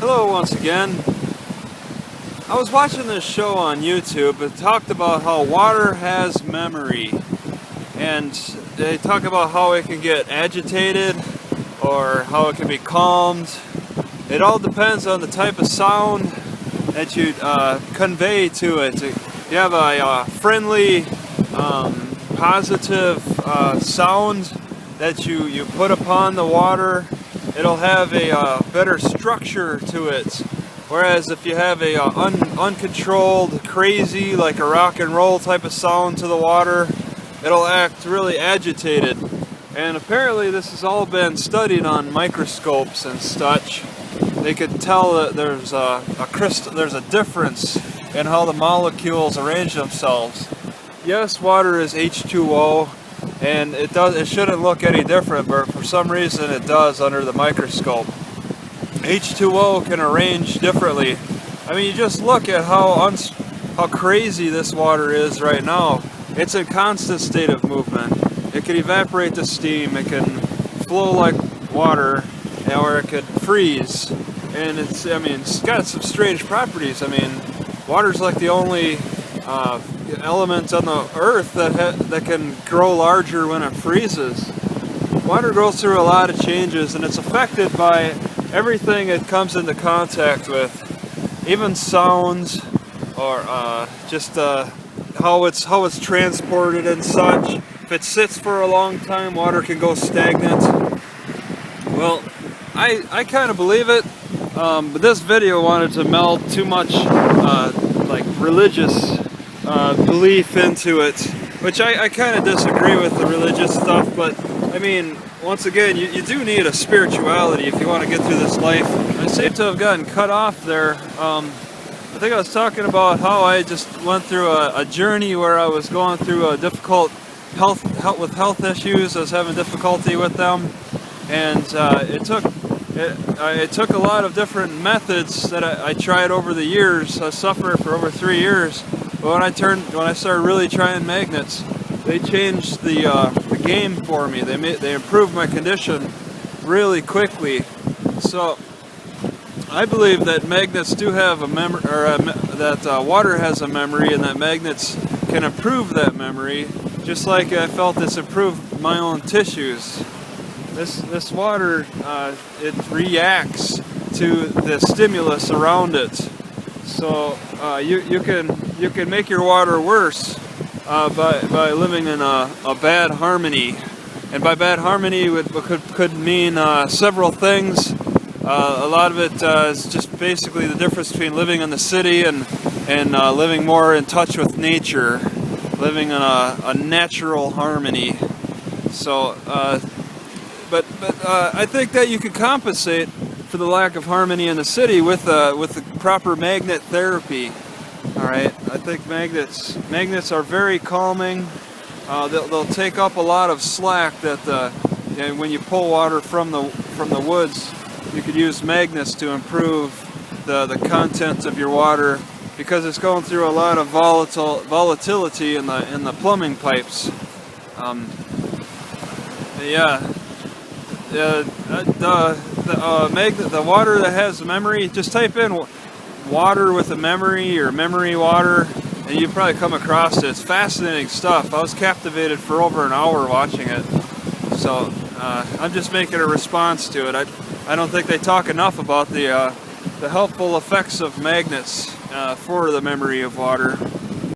Hello once again. I was watching this show on YouTube. It talked about how water has memory, and they talk about how it can get agitated or how it can be calmed. It all depends on the type of sound that you convey to it. You have a friendly, positive sound that you put upon the water. It'll have a better structure to it. Whereas if you have a uncontrolled, crazy, like a rock and roll type of sound to the water, it'll act really agitated. And apparently this has all been studied on microscopes and such. They could tell that there's a difference in how the molecules arrange themselves. Yes, water is H2O, and it shouldn't look any different, but for some reason it does under the microscope. H2O can arrange differently. I mean, you just look at how crazy this water is right now. It's in constant state of movement. It can evaporate to steam, it can flow like water, or it could freeze. And it's got some strange properties. I mean, water's like the only element on the earth that can grow larger when it freezes. Water goes through a lot of changes, and it's affected by everything it comes into contact with, even sounds, or just how it's transported and such. If it sits for a long time, water can go stagnant. Well, I kind of believe it, but this video wanted to meld too much like religious belief into it, which I kind of disagree with the religious stuff. But I mean, once again, you do need a spirituality if you want to get through this life. I seem to have gotten cut off there. I think I was talking about how I just went through a journey where I was going through a difficult health issues. I was having difficulty with them, and it took a lot of different methods that I tried over the years. I suffered for over 3 years. But when I started really trying magnets, they changed the game for me. They improved my condition really quickly. So I believe that magnets do have a memory, or that water has a memory, and that magnets can improve that memory. Just like I felt this improved my own tissues. This water, it reacts to the stimulus around it. So you can make your water worse by living in a bad harmony. And by bad harmony could mean several things. A lot of it is just basically the difference between living in the city and living more in touch with nature, living in a natural harmony. So, but I think that you could compensate for the lack of harmony in the city with the proper magnet therapy. All right, I think magnets are very calming. They'll take up a lot of slack that when you pull water from the woods. You could use magnets to improve the content of your water, because it's going through a lot of volatility in the plumbing pipes. The water that has memory, just type in water with a memory or memory water, and you probably come across it. It's fascinating stuff. I was captivated for over an hour watching it. So I'm just making a response to it. I don't think they talk enough about the helpful effects of magnets for the memory of water.